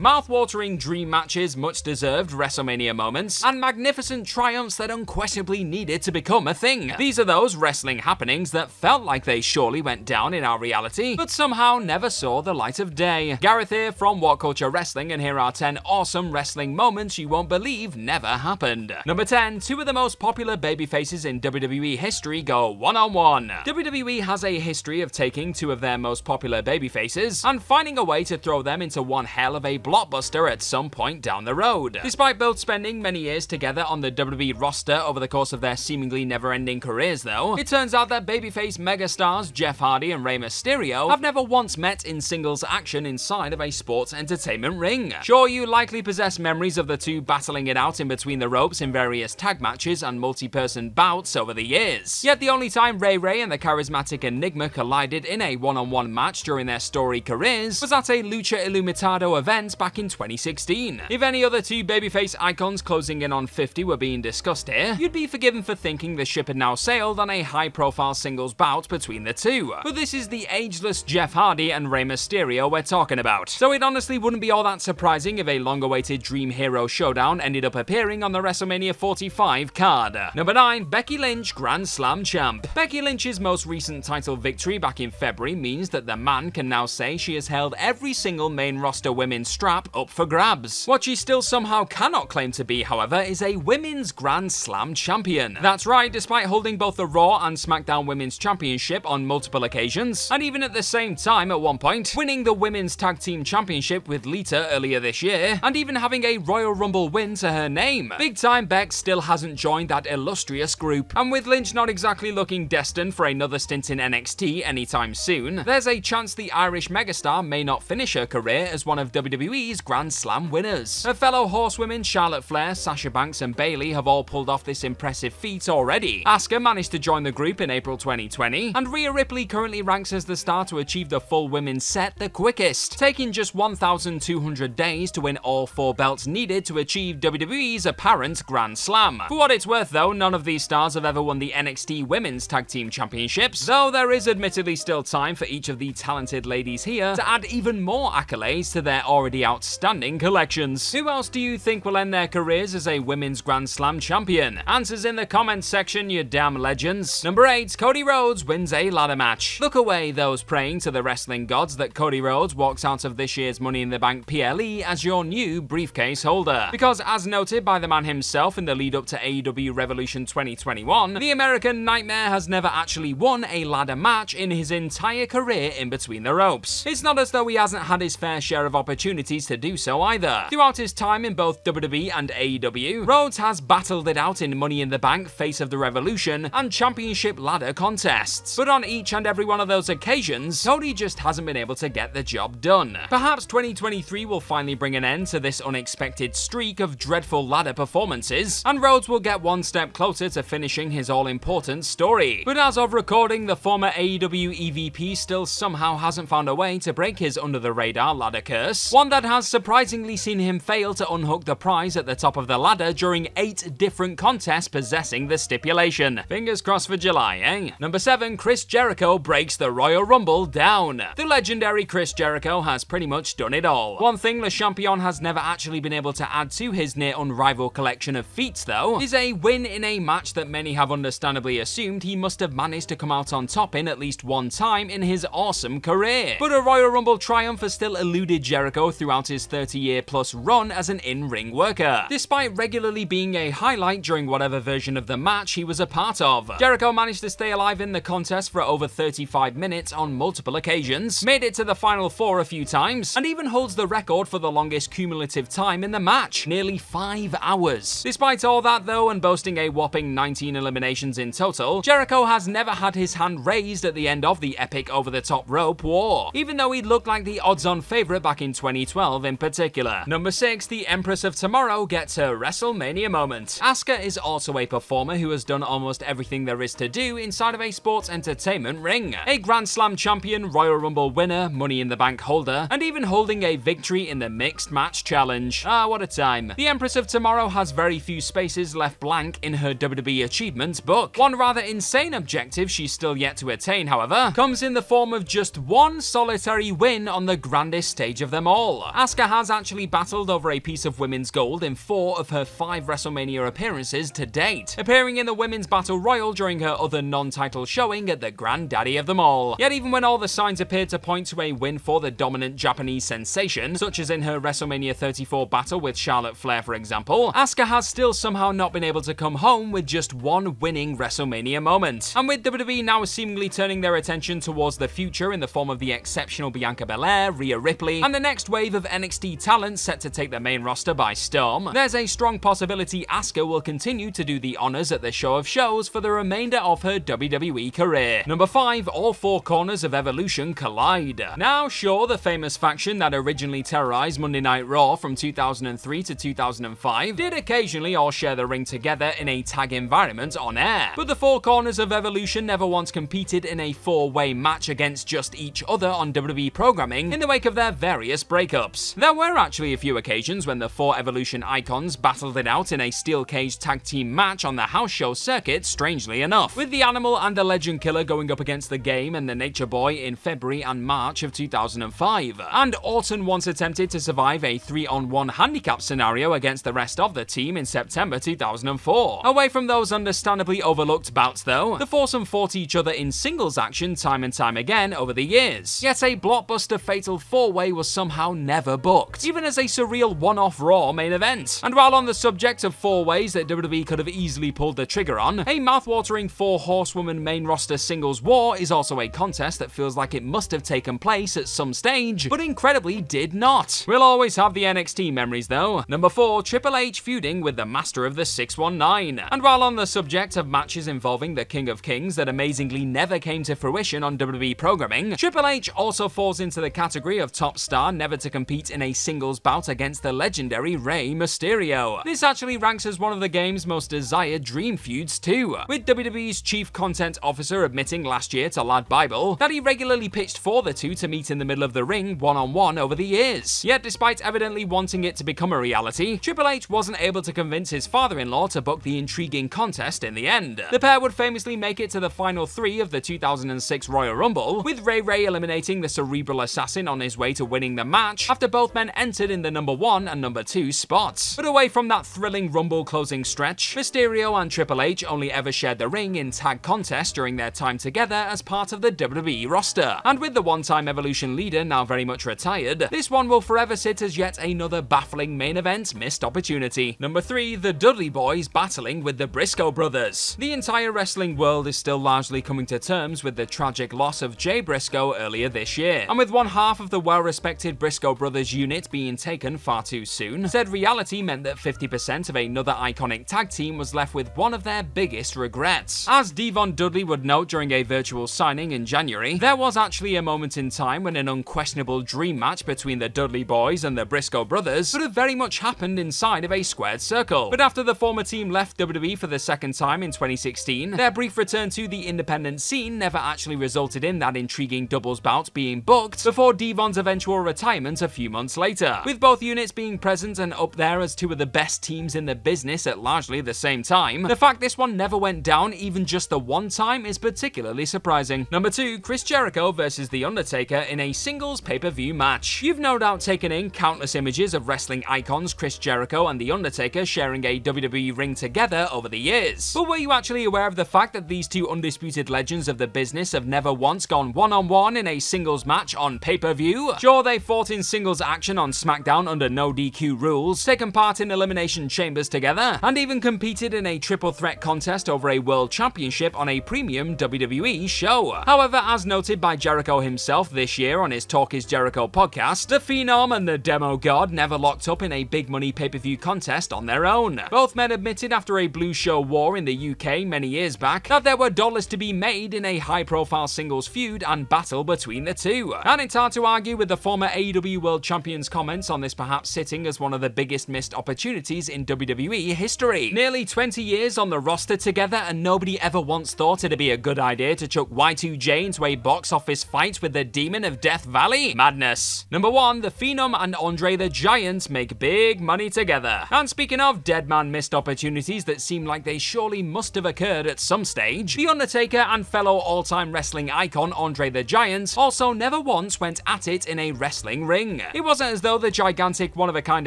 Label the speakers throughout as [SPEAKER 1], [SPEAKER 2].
[SPEAKER 1] Mouth-watering dream matches, much-deserved WrestleMania moments, and magnificent triumphs that unquestionably needed to become a thing. These are those wrestling happenings that felt like they surely went down in our reality, but somehow never saw the light of day. Gareth here from What Culture Wrestling, and here are 10 awesome wrestling moments you won't believe never happened. Number 10. Two of the most popular babyfaces in WWE history go one-on-one. WWE has a history of taking two of their most popular babyfaces and finding a way to throw them into one hell of a blockbuster at some point down the road. Despite both spending many years together on the WWE roster over the course of their seemingly never-ending careers though, it turns out that babyface megastars Jeff Hardy and Rey Mysterio have never once met in singles action inside of a sports entertainment ring. Sure, you likely possess memories of the two battling it out in between the ropes in various tag matches and multi-person bouts over the years. Yet the only time Ray and the charismatic Enigma collided in a one-on-one match during their storied careers was at a Lucha Illuminado event back in 2016. If any other two babyface icons closing in on 50 were being discussed here, you'd be forgiven for thinking the ship had now sailed on a high-profile singles bout between the two. But this is the ageless Jeff Hardy and Rey Mysterio we're talking about. So it honestly wouldn't be all that surprising if a long-awaited Dream Hero showdown ended up appearing on the WrestleMania 45 card. Number 9. Becky Lynch, Grand Slam champ. Becky Lynch's most recent title victory back in February means that the man can now say she has held every single main roster women's strap up for grabs. What she still somehow cannot claim to be, however, is a women's Grand Slam champion. That's right, despite holding both the Raw and SmackDown Women's Championship on multiple occasions, and even at the same time at one point, winning the Women's Tag Team Championship with Lita earlier this year, and even having a Royal Rumble win to her name, Big Time Beck still hasn't joined that illustrious group. And with Lynch not exactly looking destined for another stint in NXT anytime soon, there's a chance the Irish megastar may not finish her career as one of WWE's Grand Slam winners. Her fellow horsewomen Charlotte Flair, Sasha Banks and Bayley have all pulled off this impressive feat already. Asuka managed to join the group in April 2020, and Rhea Ripley currently ranks as the star to achieve the full women's set the quickest, taking just 1,200 days to win all 4 belts needed to achieve WWE's apparent Grand Slam. For what it's worth though, none of these stars have ever won the NXT Women's Tag Team Championships, though there is admittedly still time for each of the talented ladies here to add even more accolades to their already outstanding collections. Who else do you think will end their careers as a Women's Grand Slam champion? Answers in the comments section, you damn legends. Number 8. Cody Rhodes wins a ladder match. Look away those praying to the wrestling gods that Cody Rhodes walks out of this year's Money in the Bank PLE as your new briefcase holder. Because as noted by the man himself in the lead up to AEW Revolution 2021, the American Nightmare has never actually won a ladder match in his entire career in between the ropes. It's not as though he hasn't had his fair share of opportunities to do so either. Throughout his time in both WWE and AEW, Rhodes has battled it out in Money in the Bank, Face of the Revolution, and Championship ladder contests. But on each and every one of those occasions, Cody just hasn't been able to get the job done. Perhaps 2023 will finally bring an end to this unexpected streak of dreadful ladder performances, and Rhodes will get one step closer to finishing his all-important story. But as of recording, the former AEW EVP still somehow hasn't found a way to break his under-the-radar ladder curse, one that has surprisingly seen him fail to unhook the prize at the top of the ladder during 8 different contests possessing the stipulation. Fingers crossed for July, eh? Number 7. Chris Jericho breaks the Royal Rumble down. The legendary Chris Jericho has pretty much done it all. One thing Le Champion has never actually been able to add to his near unrivaled collection of feats though, is a win in a match that many have understandably assumed he must have managed to come out on top in at least one time in his awesome career. But a Royal Rumble triumph has still eluded Jericho throughout his 30-year-plus run as an in-ring worker, despite regularly being a highlight during whatever version of the match he was a part of. Jericho managed to stay alive in the contest for over 35 minutes on multiple occasions, made it to the final 4 a few times, and even holds the record for the longest cumulative time in the match, nearly 5 hours. Despite all that though, and boasting a whopping 19 eliminations in total, Jericho has never had his hand raised at the end of the epic over-the-top rope war, even though he looked like the odds-on favorite back in 2012 in particular. Number 6. The Empress of Tomorrow gets her WrestleMania moment. Asuka is also a performer who has done almost everything there is to do inside of a sports entertainment ring. A Grand Slam champion, Royal Rumble winner, Money in the Bank holder, and even holding a victory in the Mixed Match Challenge. Ah, what a time. The Empress of Tomorrow has very few spaces left blank in her WWE achievements book. One rather insane objective she's still yet to attain, however, comes in the form of just one solitary win on the grandest stage of them all. Asuka has actually battled over a piece of women's gold in 4 of her 5 WrestleMania appearances to date, appearing in the Women's Battle Royal during her other non-title showing at the granddaddy of them all. Yet even when all the signs appeared to point to a win for the dominant Japanese sensation, such as in her WrestleMania 34 battle with Charlotte Flair for example, Asuka has still somehow not been able to come home with just one winning WrestleMania moment. And with WWE now seemingly turning their attention towards the future in the form of the exceptional Bianca Belair, Rhea Ripley, and the next wave of NXT talent set to take the main roster by storm, there's a strong possibility Asuka will continue to do the honors at the show of shows for the remainder of her WWE career. Number 5, all 4 corners of Evolution collide. Now sure, the famous faction that originally terrorized Monday Night Raw from 2003 to 2005 did occasionally all share the ring together in a tag environment on air, but the 4 corners of Evolution never once competed in a 4-way match against just each other on WWE programming in the wake of their various breakups. There were actually a few occasions when the 4 Evolution icons battled it out in a steel cage tag team match on the house show circuit, strangely enough, with the Animal and the Legend Killer going up against the Game and the Nature Boy in February and March of 2005. And Orton once attempted to survive a 3-on-1 handicap scenario against the rest of the team in September 2004. Away from those understandably overlooked bouts though, the foursome fought each other in singles action time and time again over the years. Yet a blockbuster fatal 4-way was somehow never booked, even as a surreal one-off Raw main event. And while on the subject of 4-ways that WWE could have easily pulled the trigger on, a mouthwatering 4-horsewoman main roster singles war is also a contest that feels like it must have taken place at some stage, but incredibly did not. We'll always have the NXT memories though. Number 4, Triple H feuding with the Master of the 619. And while on the subject of matches involving the King of Kings that amazingly never came to fruition on WWE programming, Triple H also falls into the category of top star never to compete in a singles bout against the legendary Rey Mysterio. This actually ranks as one of the game's most desired dream feuds too, with WWE's chief content officer admitting last year to Lad Bible that he regularly pitched for the two to meet in the middle of the ring one-on-one over the years. Yet despite evidently wanting it to become a reality, Triple H wasn't able to convince his father-in-law to book the intriguing contest in the end. The pair would famously make it to the final 3 of the 2006 Royal Rumble, with Ray eliminating the cerebral assassin on his way to winning the match after both men entered in the number 1 and number 2 spots. But away from that thrilling Rumble closing stretch, Mysterio and Triple H only ever shared the ring in tag contests during their time together as part of the WWE roster. And with the one-time Evolution leader now very much retired, this one will forever sit as yet another baffling main event missed opportunity. Number 3, the Dudley Boys battling with the Briscoe brothers. The entire wrestling world is still largely coming to terms with the tragic loss of Jay Briscoe earlier this year, and with one half of the well-respected Briscoe brothers unit being taken far too soon, said reality meant that 50% of another iconic tag team was left with one of their biggest regrets. As Devon Dudley would note during a virtual signing in January, there was actually a moment in time when an unquestionable dream match between the Dudley Boys and the Briscoe brothers could have very much happened inside of a squared circle. But after the former team left WWE for the second time in 2016, their brief return to the independent scene never actually resulted in that intriguing doubles bout being booked before Devon's eventual retirement a few months later. With both units being present and up there as 2 of the best teams in the business at largely the same time, the fact this one never went down even just the one time is particularly surprising. Number 2, Chris Jericho versus The Undertaker in a singles pay-per-view match. You've no doubt taken in countless images of wrestling icons Chris Jericho and The Undertaker sharing a WWE ring together over the years. But were you actually aware of the fact that these 2 undisputed legends of the business have never once gone one-on-one in a singles match on pay-per-view? Sure, they fought in singles action on SmackDown under no DQ rules, taken part in elimination chambers together, and even competed in a triple threat contest over a world championship on a premium WWE show. However, as noted by Jericho himself this year on his Talk Is Jericho podcast, the Phenom and the Demo God never locked up in a big money pay-per-view contest on their own. Both men admitted after a Blue Show war in the UK many years back that there were dollars to be made in a high-profile singles feud and battle between the two. And it's hard to argue with the former AEW World Champion's comments on this perhaps sitting as one of the biggest missed opportunities in WWE history. Nearly 20 years on the roster together and nobody ever once thought it'd be a good idea to chuck Y2J into a box office fight with the Demon of Death Valley? Madness. Number 1, the Phenom and Andre the Giant make big money together. And speaking of dead man missed opportunities that seem like they surely must have occurred at some stage, The Undertaker and fellow all-time wrestling icon Andre the Giant also never once went at it in a wrestling ring. ring. It wasn't as though the gigantic one-of-a-kind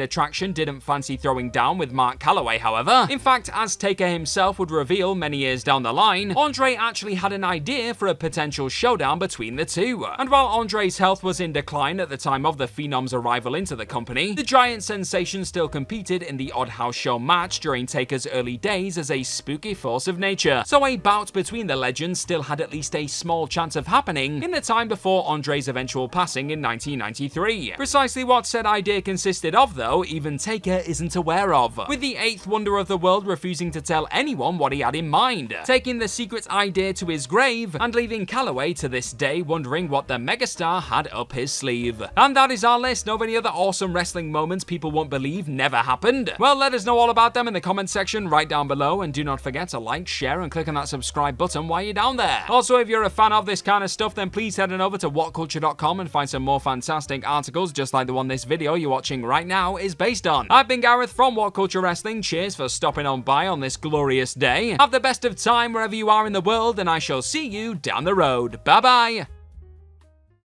[SPEAKER 1] attraction didn't fancy throwing down with Mark Calloway, however. In fact, as Taker himself would reveal many years down the line, Andre actually had an idea for a potential showdown between the two. And while Andre's health was in decline at the time of the Phenom's arrival into the company, the giant sensation still competed in the Odd House Show match during Taker's early days as a spooky force of nature. So a bout between the legends still had at least a small chance of happening in the time before Andre's eventual passing in 1993. Precisely what said idea consisted of, though, even Taker isn't aware of, with the 8th wonder of the world refusing to tell anyone what he had in mind, taking the secret idea to his grave and leaving Calloway to this day wondering what the megastar had up his sleeve. And that is our list. Know of any other awesome wrestling moments people won't believe never happened? Well, let us know all about them in the comment section right down below, and do not forget to like, share, and click on that subscribe button while you're down there. Also, if you're a fan of this kind of stuff, then please head on over to whatculture.com and find some more fantastic articles just like the one this video you're watching right now is based on. I've been Gareth from What Culture Wrestling. Cheers for stopping on by on this glorious day. Have the best of time wherever you are in the world, and I shall see you down the road. Bye bye.